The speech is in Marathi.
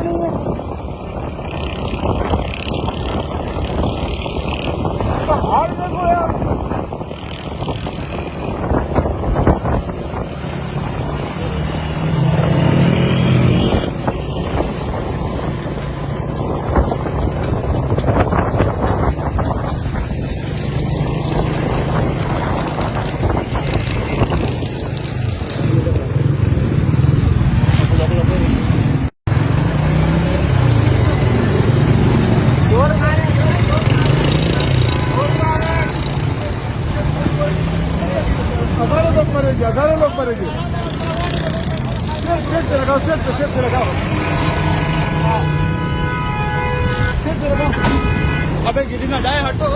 नहीं है। तो हाल देखो यार। हजारों लोग मरेंगे। सेट पे लगाओ, सेट पे लगाओ, सेट पे लगाओ। अबे गिरी ना जाए, हटो।